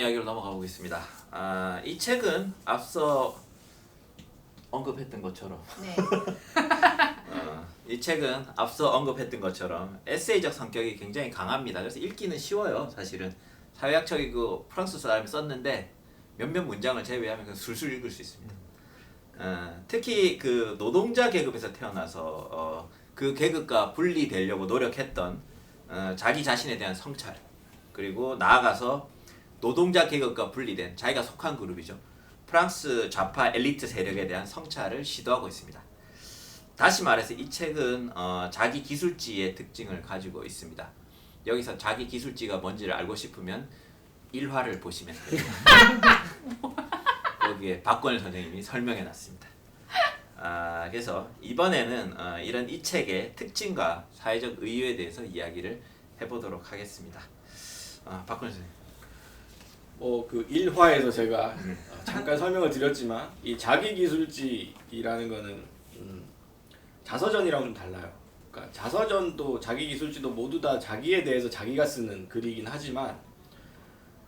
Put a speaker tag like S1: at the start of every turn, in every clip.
S1: 이야기로 넘어가 보겠습니다. 이 책은 앞서 언급했던 것처럼
S2: 네.
S1: 이 책은 앞서 언급했던 것처럼 에세이적 성격이 굉장히 강합니다. 그래서 읽기는 쉬워요. 사실은 사회학적이고 프랑스 사람이 썼는데 몇몇 문장을 제외하면 그냥 술술 읽을 수 있습니다. 특히 그 노동자 계급에서 태어나서 그 계급과 분리되려고 노력했던 자기 자신에 대한 성찰, 그리고 나아가서 노동자 계급과 분리된 자기가 속한 그룹이죠. 프랑스 좌파 엘리트 세력에 대한 성찰을 시도하고 있습니다. 다시 말해서 이 책은 자기 기술지의 특징을 가지고 있습니다. 여기서 자기 기술지가 뭔지를 알고 싶으면 1화를 보시면 됩니다. 거기에 박건일 선생님이 설명해 놨습니다. 그래서 이번에는 이런 이 책의 특징과 사회적 의의에 대해서 이야기를 해보도록 하겠습니다. 박건일 선생님.
S3: 그 1화에서 제가 잠깐 설명을 드렸지만 이 자기기술지라는 거는 자서전이랑 좀 달라요. 그러니까 자서전도 자기기술지도 모두 다 자기에 대해서 자기가 쓰는 글이긴 하지만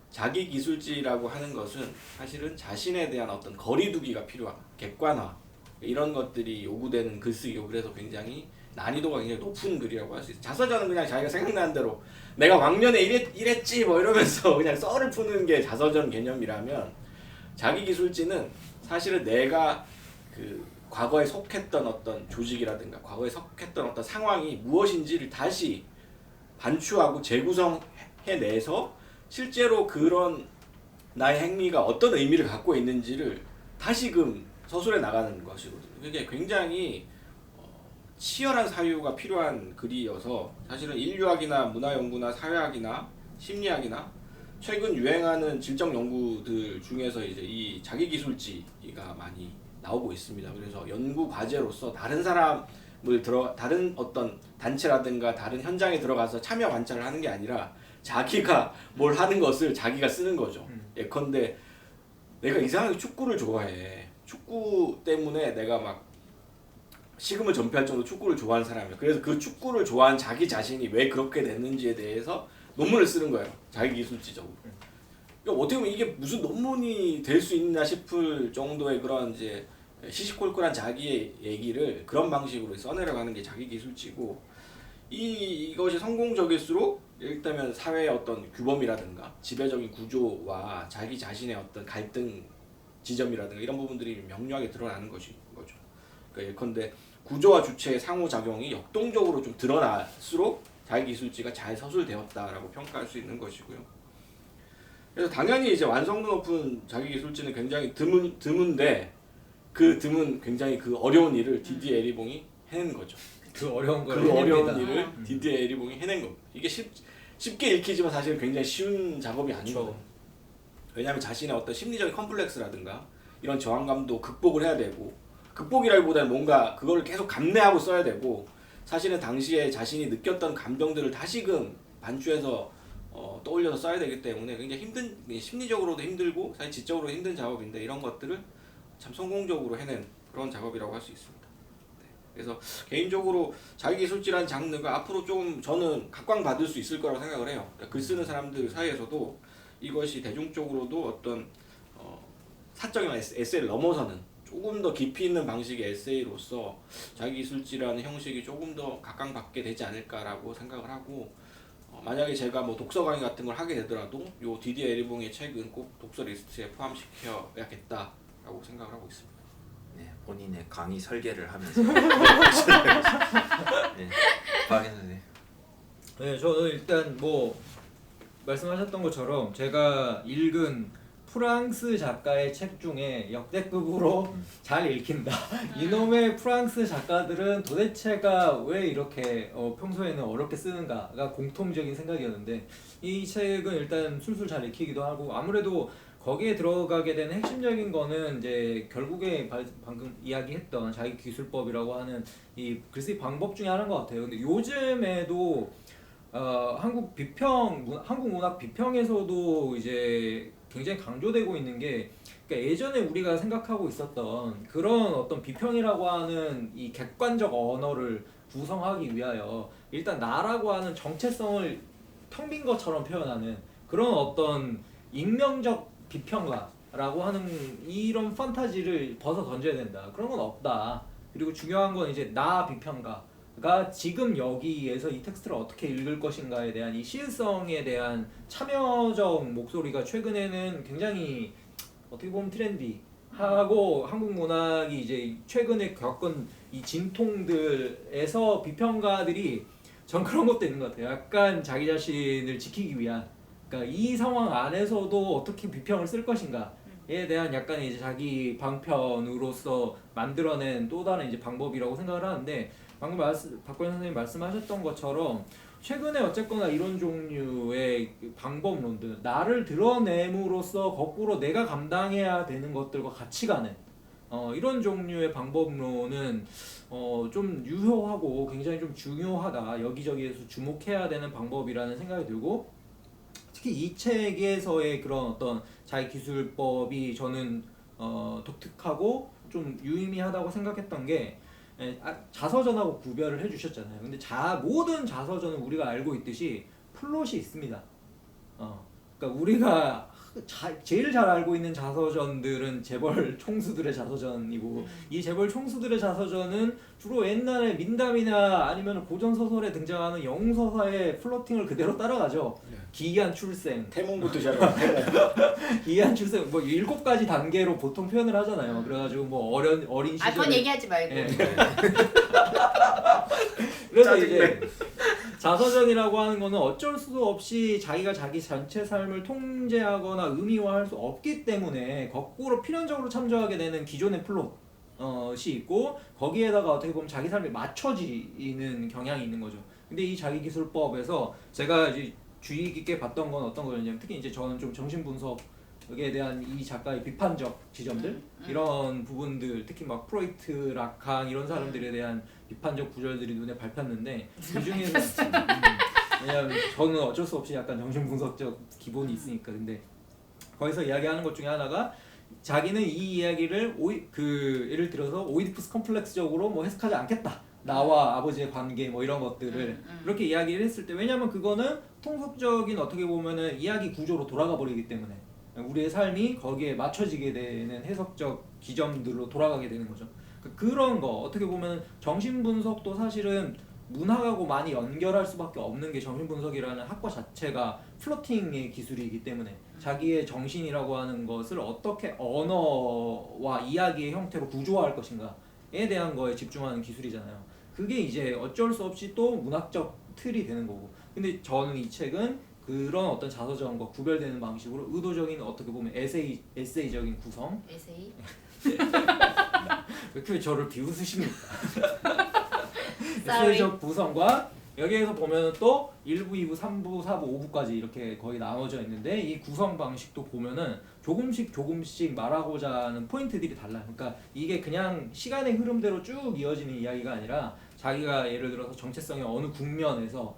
S3: 자기기술지라고 하는 것은 사실은 자신에 대한 어떤 거리두기가 필요한 객관화 이런 것들이 요구되는 글쓰기고, 그래서 굉장히 난이도가 굉장히 높은 글이라고 할 수 있어요. 자서전은 그냥 자기가 생각나는 대로 내가 왕년에 이랬지 뭐 이러면서 그냥 썰을 푸는 게 자서전 개념이라면, 자기기술지는 사실은 내가 그 과거에 속했던 어떤 조직이라든가 과거에 속했던 어떤 상황이 무엇인지를 다시 반추하고 재구성해내서 실제로 그런 나의 행위가 어떤 의미를 갖고 있는지를 다시금 서술해 나가는 것이거든요. 이게 굉장히 치열한 사유가 필요한 글이어서 사실은 인류학이나 문화연구나 사회학이나 심리학이나 최근 유행하는 질적 연구들 중에서 이제 이 자기기술지가 많이 나오고 있습니다. 그래서 연구 과제로서 다른 다른 어떤 단체라든가 다른 현장에 들어가서 참여 관찰을 하는 게 아니라 자기가 뭘 하는 것을 자기가 쓰는 거죠. 예컨대 내가 이상하게 축구를 좋아해. 축구 때문에 내가 막 식음을 전폐할 정도로 축구를 좋아하는 사람이에요. 그래서 그 축구를 좋아하는 자기 자신이 왜 그렇게 됐는지에 대해서 논문을 쓰는 거예요. 자기기술지적으로. 그러니까 어떻게 보면 이게 무슨 논문이 될 수 있나 싶을 정도의 그런 이제 시시콜콜한 자기의 얘기를 그런 방식으로 써내려가는 게 자기기술지고, 이것이 성공적일수록 일단 사회의 어떤 규범이라든가 지배적인 구조와 자기 자신의 어떤 갈등 지점이라든가 이런 부분들이 명료하게 드러나는 것인 거죠. 그러니까 예컨대 구조와 주체의 상호작용이 역동적으로 좀 드러날수록 자기기술지가 잘 서술되었다라고 평가할 수 있는 것이고요. 그래서 당연히 이제 완성도 높은 자기기술지는 굉장히 드문데 그 드문 굉장히 그 어려운 일을 디디에 에리봉이 해낸 거죠.
S4: 그 어려운 걸
S3: 그 어려운
S4: 해냅니다.
S3: 일을 디디에 에리봉이 해낸 겁니다. 이게 쉽게 읽히지만 사실 굉장히 쉬운 작업이 아니거든요. 왜냐하면 자신의 어떤 심리적인 컴플렉스라든가 이런 저항감도 극복을 해야 되고, 극복이라기보다는 뭔가 그거를 계속 감내하고 써야 되고, 사실은 당시에 자신이 느꼈던 감정들을 다시금 반추해서 떠올려서 써야 되기 때문에 굉장히 심리적으로도 힘들고 사실 지적으로도 힘든 작업인데, 이런 것들을 참 성공적으로 해낸 그런 작업이라고 할 수 있습니다. 네. 그래서 개인적으로 자기기술지라는 장르가 앞으로 좀 저는 각광받을 수 있을 거라고 생각을 해요. 그러니까 글 쓰는 사람들 사이에서도 이것이 대중적으로도 어떤 사적인 에세이를 넘어서는 조금 더 깊이 있는 방식의 에세이로서 자기기술지라는 형식이 조금 더 각광받게 되지 않을까라고 생각을 하고, 만약에 제가 뭐 독서 강의 같은 걸 하게 되더라도 요 디디에 에리봉의 책은 꼭 독서 리스트에 포함시켜야겠다라고 생각을 하고 있습니다.
S1: 네, 본인의 강의 설계를 하면서 네, 박인 선생님.
S4: 네, 저는 일단 뭐 말씀하셨던 것처럼 제가 읽은 프랑스 작가의 책 중에 역대급으로 잘 읽힌다. 이놈의 프랑스 작가들은 도대체가 왜 이렇게 평소에는 어렵게 쓰는가가 공통적인 생각이었는데, 이 책은 일단 술술 잘 읽히기도 하고, 아무래도 거기에 들어가게 되는 핵심적인 거는 이제 결국에 방금 이야기했던 자기 기술법이라고 하는 이 글쓰기 방법 중에 하나인 것 같아요. 근데 요즘에도 한국 문학 비평에서도 이제 굉장히 강조되고 있는 게, 그러니까 예전에 우리가 생각하고 있었던 그런 어떤 비평이라고 하는 이 객관적 언어를 구성하기 위하여 일단 나라고 하는 정체성을 텅 빈 것처럼 표현하는 그런 어떤 익명적 비평가라고 하는 이런 판타지를 벗어 던져야 된다. 그런 건 없다. 그리고 중요한 건 이제 나 비평가가 지금 여기에서 이 텍스트를 어떻게 읽을 것인가에 대한 이 시의성에 대한 참여적 목소리가 최근에는 굉장히 어떻게 보면 트렌디하고 한국 문학이 이제 최근에 겪은 이 진통들에서 비평가들이 전 그런 것도 있는 것 같아요. 약간 자기 자신을 지키기 위한, 그러니까 이 상황 안에서도 어떻게 비평을 쓸 것인가에 대한 약간 이제 자기 방편으로서 만들어낸 또 다른 이제 방법이라고 생각을 하는데, 방금 박권 선생님 말씀하셨던 것처럼 최근에 어쨌거나 이런 종류의 방법론들, 나를 드러냄으로써 거꾸로 내가 감당해야 되는 것들과 같이 가는 이런 종류의 방법론은 좀 유효하고 굉장히 좀 중요하다. 여기저기에서 주목해야 되는 방법이라는 생각이 들고, 특히 이 책에서의 그런 어떤 자기 기술법이 저는 독특하고 좀 유의미하다고 생각했던 게, 자서전하고 구별을 해주셨잖아요. 근데 모든 자서전은 우리가 알고 있듯이 플롯이 있습니다. 그러니까 우리가 제일 잘 알고 있는 자서전들은 재벌 총수들의 자서전이고, 이 재벌 총수들의 자서전은 주로 옛날에 민담이나 아니면 고전 소설에 등장하는 영웅 서사의 플로팅을 그대로 따라가죠.
S3: 네.
S4: 기이한 출생,
S3: 태몽부터 시작하고
S4: 기이한 출생, 뭐 7가지 단계로 보통 표현을 하잖아요. 그래가지고 뭐 어린 시절에
S2: 그건 얘기하지 말고.
S4: 예. 그래서
S3: 짜증내.
S4: 이제 자서전이라고 하는 거는 어쩔 수 없이 자기가 자기 전체 삶을 통제하거나 의미화할 수 없기 때문에 거꾸로 필연적으로 참조하게 되는 기존의 플롯이 있고, 거기에다가 어떻게 보면 자기 삶이 맞춰지는 경향이 있는 거죠. 근데 이 자기기술법에서 제가 이제 주의 깊게 봤던 건 어떤 거였냐면, 특히 이제 저는 좀 정신분석에 대한 이 작가의 비판적 지점들, 이런 부분들, 특히 막 프로이트, 라칸 이런 사람들에 대한 비판적 구절들이 눈에 밟혔는데, 그 중에서 왜냐면 저는 어쩔 수 없이 약간 정신분석적 기본이 있으니까. 근데 거기서 이야기하는 것 중에 하나가, 자기는 이 이야기를 예를 들어서 오이디푸스 컴플렉스적으로 뭐 해석하지 않겠다. 나와 아버지의 관계 뭐 이런 것들을 그렇게 이야기를 했을 때, 왜냐면 그거는 통속적인 어떻게 보면은 이야기 구조로 돌아가 버리기 때문에 우리의 삶이 거기에 맞춰지게 되는 해석적 기점들로 돌아가게 되는 거죠. 그런 거 어떻게 보면 정신분석도 사실은 문학하고 많이 연결할 수밖에 없는 게, 정신분석이라는 학과 자체가 플로팅의 기술이기 때문에 자기의 정신이라고 하는 것을 어떻게 언어와 이야기의 형태로 구조화할 것인가에 대한 거에 집중하는 기술이잖아요. 그게 이제 어쩔 수 없이 또 문학적 틀이 되는 거고. 근데 저는 이 책은 그런 어떤 자서전과 구별되는 방식으로 의도적인 어떻게 보면 에세이적인 구성.
S2: 에세이?
S4: 왜 이렇게 저를 비웃으십니까?
S2: Sorry.
S4: 에세이적 구성과, 여기에서 보면 또 1부, 2부, 3부, 4부, 5부까지 이렇게 거의 나눠져 있는데, 이 구성 방식도 보면은 조금씩 말하고자 하는 포인트들이 달라요. 그러니까 이게 그냥 시간의 흐름대로 쭉 이어지는 이야기가 아니라, 자기가 예를 들어서 정체성의 어느 국면에서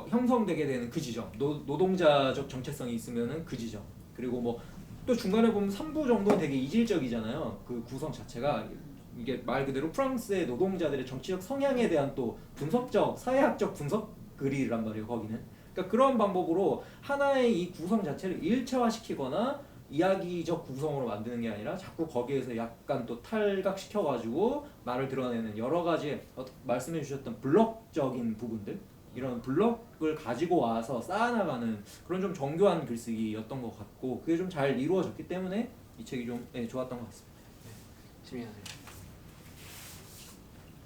S4: 형성되게 되는 그 지점, 노동자적 정체성이 있으면은 그 지점, 그리고 뭐 또 중간에 보면 3부 정도는 되게 이질적이잖아요. 그 구성 자체가 이게 말 그대로 프랑스의 노동자들의 정치적 성향에 대한 또 분석적, 사회학적 분석 글이란 말이에요. 거기는. 그러니까 그런 방법으로 하나의 이 구성 자체를 일체화시키거나 이야기적 구성으로 만드는 게 아니라, 자꾸 거기에서 약간 또 탈각시켜가지고 말을 드러내는 여러 가지 말씀해 주셨던 블록적인 부분들, 이런 블록을 가지고 와서 쌓아나가는 그런 좀 정교한 글쓰기였던 것 같고, 그게 좀 잘 이루어졌기 때문에 이 책이 좀 좋았던 것 같습니다.
S3: 지민 선생님.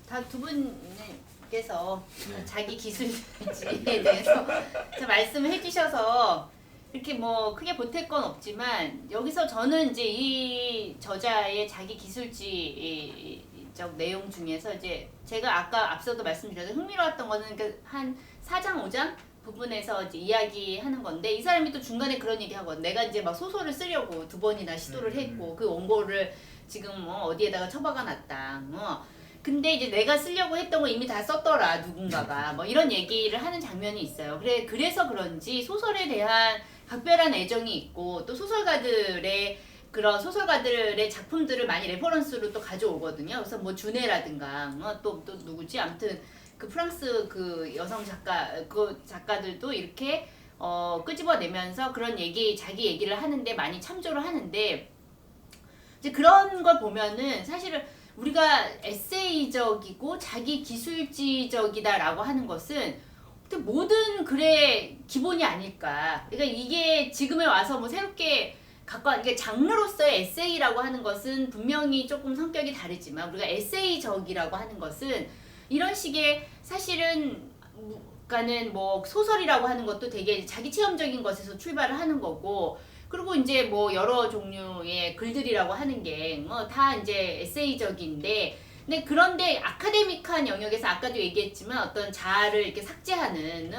S2: 다 두 분께서
S3: 네.
S2: 자기 기술지에 대해서 말씀을 해주셔서 이렇게 뭐 크게 보탤 건 없지만, 여기서 저는 이제 이 저자의 자기 기술지적 내용 중에서 이제 제가 아까 앞서도 말씀드렸던 흥미로웠던 거는 한 4장 5장 부분에서 이제 이야기하는 건데, 이 사람이 또 중간에 그런 얘기 하거든. 내가 이제 막 소설을 쓰려고 2번이나 시도를 했고, 그 원고를 지금 어디에다가 처박아 놨다. 근데 이제 내가 쓰려고 했던 거 이미 다 썼더라, 누군가가. 뭐 이런 얘기를 하는 장면이 있어요. 그래서 그런지 소설에 대한 각별한 애정이 있고, 또 소설가들의 작품들을 많이 레퍼런스로 또 가져오거든요. 그래서 뭐 주네라든가 또 누구지? 아무튼 그 프랑스 그 여성 작가, 그 작가들도 이렇게 끄집어내면서 그런 자기 얘기를 하는데 많이 참조를 하는데 이제 그런 걸 보면은 사실은 우리가 에세이적이고 자기 기술지적이다라고 하는 것은 모든 글의 기본이 아닐까. 그러니까 이게 지금에 와서 뭐 새롭게 이게 장르로서의 에세이라고 하는 것은 분명히 조금 성격이 다르지만 우리가 에세이적이라고 하는 것은 이런 식의 사실은 그러니까는 뭐 소설이라고 하는 것도 되게 자기 체험적인 것에서 출발을 하는 거고 그리고 이제 뭐 여러 종류의 글들이라고 하는 게 다 이제 에세이적인데 근데 그런데 아카데믹한 영역에서 아까도 얘기했지만 어떤 자아를 이렇게 삭제하는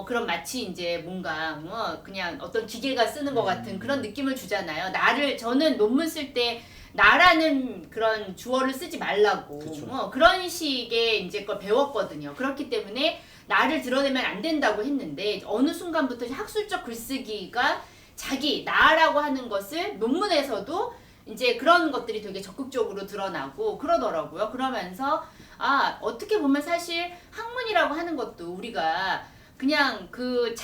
S2: 그런 마치 이제 뭔가 그냥 어떤 기계가 쓰는 것 같은 그런 느낌을 주잖아요. 저는 논문 쓸 때 나라는 그런 주어를 쓰지 말라고 그런 식의 이제 걸 배웠거든요. 그렇기 때문에 나를 드러내면 안 된다고 했는데 어느 순간부터 학술적 글쓰기가 나라고 하는 것을 논문에서도 이제 그런 것들이 되게 적극적으로 드러나고 그러더라고요. 그러면서 어떻게 보면 사실 학문이라고 하는 것도 우리가 그냥 그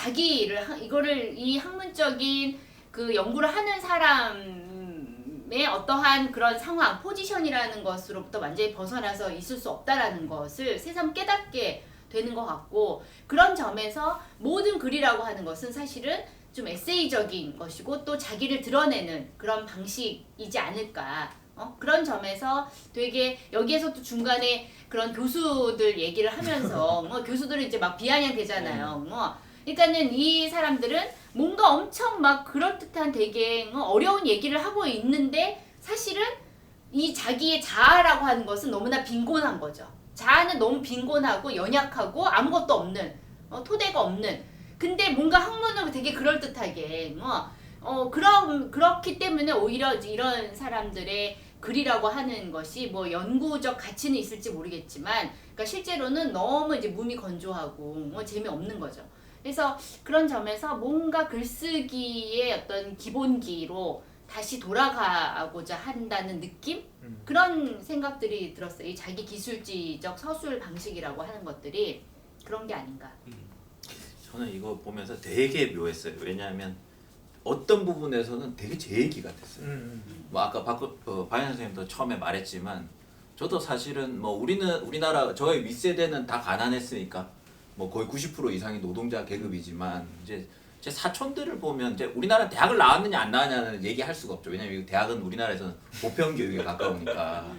S2: 이 학문적인 그 연구를 하는 사람의 어떠한 그런 상황, 포지션이라는 것으로부터 완전히 벗어나서 있을 수 없다라는 것을 새삼 깨닫게 되는 것 같고 그런 점에서 모든 글이라고 하는 것은 사실은 좀 에세이적인 것이고 또 자기를 드러내는 그런 방식이지 않을까. 그런 점에서 되게 여기에서 또 중간에 그런 교수들 얘기를 하면서 교수들은 이제 막 비아냥대잖아요. 그러니까는 이 사람들은 뭔가 엄청 막 그럴듯한 되게 어려운 얘기를 하고 있는데 사실은 이 자기의 자아라고 하는 것은 너무나 빈곤한 거죠. 자아는 너무 빈곤하고 연약하고 아무것도 없는 토대가 없는 근데 뭔가 학문은 되게 그럴듯하게 그렇기 때문에 오히려 이런 사람들의 글이라고 하는 것이 뭐 연구적 가치는 있을지 모르겠지만 그러니까 실제로는 너무 이제 몸이 건조하고 재미없는 거죠. 그래서 그런 점에서 뭔가 글쓰기의 어떤 기본기로 다시 돌아가고자 한다는 느낌? 그런 생각들이 들었어요. 이 자기 기술지적 서술 방식이라고 하는 것들이 그런 게 아닌가.
S1: 저는 이거 보면서 되게 묘했어요. 왜냐하면 어떤 부분에서는 되게 제 얘기 같았어요. 뭐 아까 박연 선생님도 처음에 말했지만 저도 사실은 뭐 우리나라 저의 윗세대는 다 가난했으니까 뭐 거의 90% 이상이 노동자 계급이지만 이제 제 사촌들을 보면 이제 우리나라 대학을 나왔느냐 안 나왔냐는 얘기할 수가 없죠. 왜냐면 대학은 우리나라에서는 보편 교육에 가까우니까.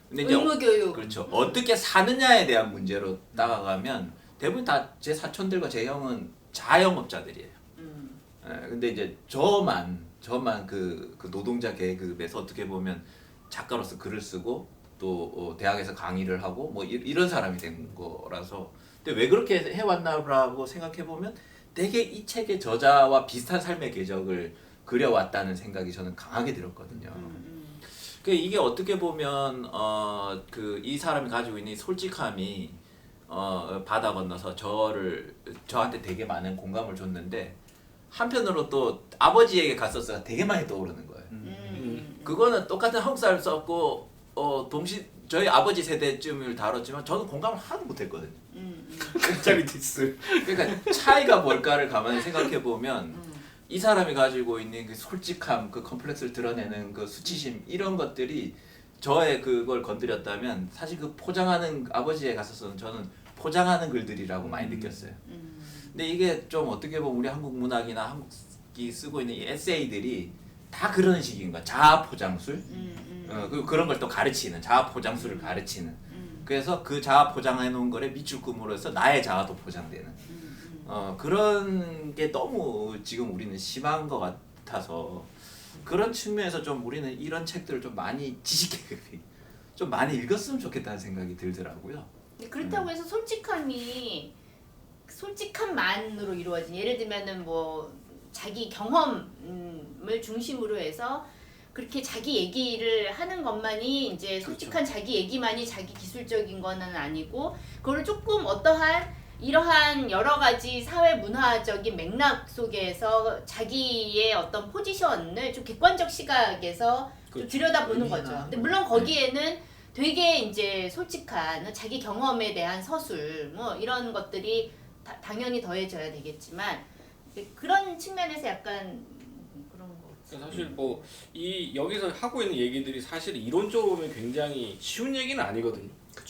S1: 근데 이제
S2: 의무교육.
S1: 그렇죠. 어떻게 사느냐에 대한 문제로 다가가면 대부분 다 제 사촌들과 제 형은 자영업자들이에요. 근데 이제 저만 그 노동자 계급에서 어떻게 보면 작가로서 글을 쓰고 또 대학에서 강의를 하고 뭐 이런 사람이 된 거라서 근데 왜 그렇게 해왔나라고 생각해 보면 되게 이 책의 저자와 비슷한 삶의 궤적을 그려왔다는 생각이 저는 강하게 들었거든요. 이게 어떻게 보면 이 사람이 가지고 있는 이 솔직함이 바다 건너서 저한테 되게 많은 공감을 줬는데 한편으로 또 아버지에게 갔었어가 되게 많이 떠오르는 거예요. 그거는 똑같은 한국 사람 썼고 저희 아버지 세대쯤을 다뤘지만 저는 공감을 하나도 못했거든요.
S3: 갑자기 디스.
S1: 그러니까 차이가 뭘까를 가만히 생각해 보면 이 사람이 가지고 있는 그 솔직함, 그 컴플렉스를 드러내는 그 수치심 이런 것들이 저의 그걸 건드렸다면 사실 그 포장하는 아버지에 갔었어는 저는 포장하는 글들이라고 많이 느꼈어요. 근데 이게 좀 어떻게 보면 우리 한국 문학이나 한국이 쓰고 있는 이 에세이들이 다 그런 식인 거야. 자아 포장술. 그런 걸 또 가르치는 자아 포장술을 가르치는. 그래서 그 자아 포장해 놓은 거에 밑줄금으로 해서 나의 자아도 포장되는. 그런 게 너무 지금 우리는 심한 것 같아서 그런 측면에서 좀 우리는 이런 책들을 좀 많이 지식계급이 좀 많이 읽었으면 좋겠다는 생각이 들더라고요.
S2: 그렇다고 해서 솔직함만으로 이루어진 예를 들면은 뭐 자기 경험을 중심으로 해서 그렇게 자기 얘기를 하는 것만이 이제 솔직한 그렇죠. 자기 얘기만이 자기 기술적인 거는 아니고 그거를 조금 어떠한 이러한 여러 가지 사회 문화적인 맥락 속에서 자기의 어떤 포지션을 좀 객관적 시각에서
S3: 그렇죠.
S2: 좀 들여다보는 거죠. 근데 물론 거기에는 되게 이제 솔직한 자기 경험에 대한 서술 뭐 이런 것들이 당연히 더해져야 되겠지만 그런 측면에서 약간 그런 거.
S3: 사실 뭐 이 여기서 하고 있는 얘기들이 사실 이론적으로 보면 굉장히 쉬운 얘기는 아니거든요.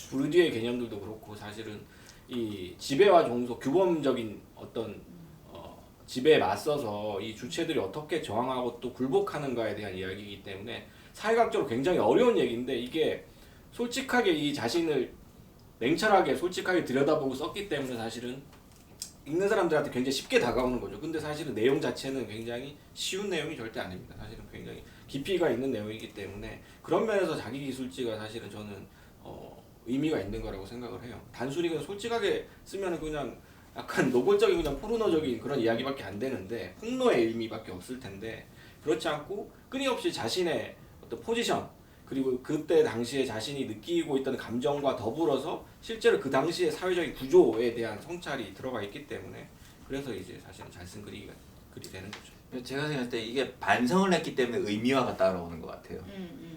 S3: 부르디의 개념들도 그렇고 사실은 이 지배와 종속 규범적인 어떤 지배에 맞서서 이 주체들이 어떻게 저항하고 또 굴복하는가에 대한 이야기이기 때문에 사회학적으로 굉장히 어려운 얘기인데 이게 솔직하게 이 자신을 냉철하게 솔직하게 들여다보고 썼기 때문에 사실은 읽는 사람들한테 굉장히 쉽게 다가오는 거죠. 근데 사실은 내용 자체는 굉장히 쉬운 내용이 절대 아닙니다. 사실은 굉장히 깊이가 있는 내용이기 때문에 그런 면에서 자기 기술지가 사실은 저는 의미가 있는 거라고 생각을 해요. 단순히 그냥 솔직하게 쓰면은 그냥 약간 노골적인 그냥 포르노적인 그런 이야기밖에 안 되는데 폭로의 의미밖에 없을 텐데 그렇지 않고 끊임없이 자신의 어떤 포지션 그리고 그때 당시에 자신이 느끼고 있던 감정과 더불어서 실제로 그 당시의 사회적인 구조에 대한 성찰이 들어가 있기 때문에 그래서 이제 사실은 잘 쓴 글이 되는 거죠.
S1: 제가 생각할 때 이게 반성을 했기 때문에 의미화가 따라오는 것 같아요.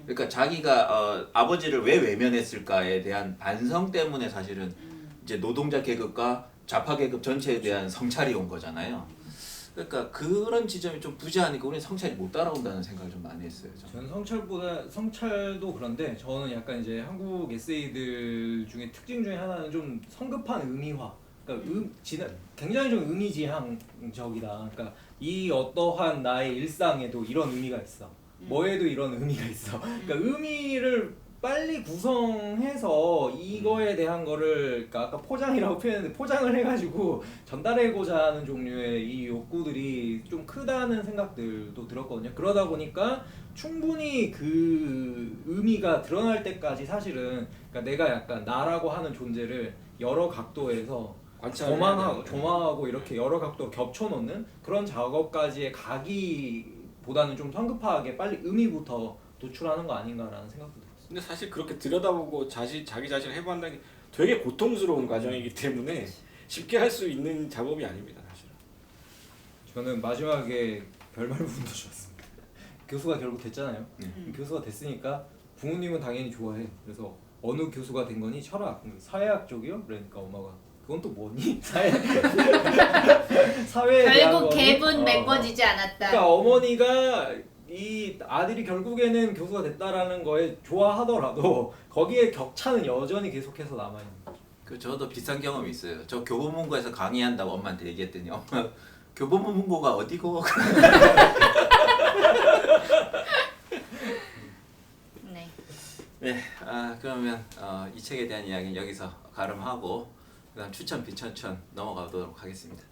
S1: 그러니까 자기가 아버지를 왜 외면했을까에 대한 반성 때문에 사실은 이제 노동자 계급과 좌파 계급 전체에 대한 성찰이 온 거잖아요. 그러니까 그런 지점이 좀 부재하니까 우리는 성찰이 못 따라온다는 생각을 좀 많이 했어요.
S4: 저는 성찰도 그런데 저는 약간 이제 한국 에세이들 중에 특징 중에 하나는 좀 성급한 의미화. 그러니까 굉장히 좀 의미지향적이다. 그러니까 이 어떠한 나의 일상에도 이런 의미가 있어. 뭐에도 이런 의미가 있어. 그러니까 의미를 빨리 구성해서 이거에 대한 거를 그러니까 아까 포장이라고 표현했는데 포장을 해가지고 전달하고자 하는 종류의 이 욕구들이 좀 크다는 생각들도 들었거든요. 그러다 보니까 충분히 그 의미가 드러날 때까지 사실은 그러니까 내가 약간 나라고 하는 존재를 여러 각도에서 조망하고 이렇게 여러 각도로 겹쳐놓는 그런 작업까지의 가기보다는 좀 성급하게 빨리 의미부터 도출하는 거 아닌가라는 생각도 들어요.
S3: 근데 사실 그렇게 들여다보고 자기 자신을 해부한다는 게 되게 고통스러운 과정이기 때문에 쉽게 할 수 있는 작업이 아닙니다, 사실은.
S4: 저는 마지막에 결말 부분도 좋았습니다. 교수가 결국 됐잖아요. 교수가 됐으니까 부모님은 당연히 좋아해. 그래서 어느 교수가 된 거니? 철학, 사회학 쪽이요? 그러니까 엄마가 그건 또 뭐니? 사회에 대한
S2: 결국
S4: 거니?
S2: 갭은 메꿔지지 않았다.
S4: 그러니까 어머니가 이 아들이 결국에는 교수가 됐다라는 거에 좋아하더라도 거기에 격차는 여전히 계속해서 남아있는 거죠.
S1: 그 저도 비슷한 경험이 있어요. 저 교보문고에서 강의한다고 엄마한테 얘기했더니 엄마 교보문고가 어디고?
S2: 네.
S1: 네, 그러면 이 책에 대한 이야기는 여기서 가름하고 그다음 추천 비추천 넘어가도록 하겠습니다.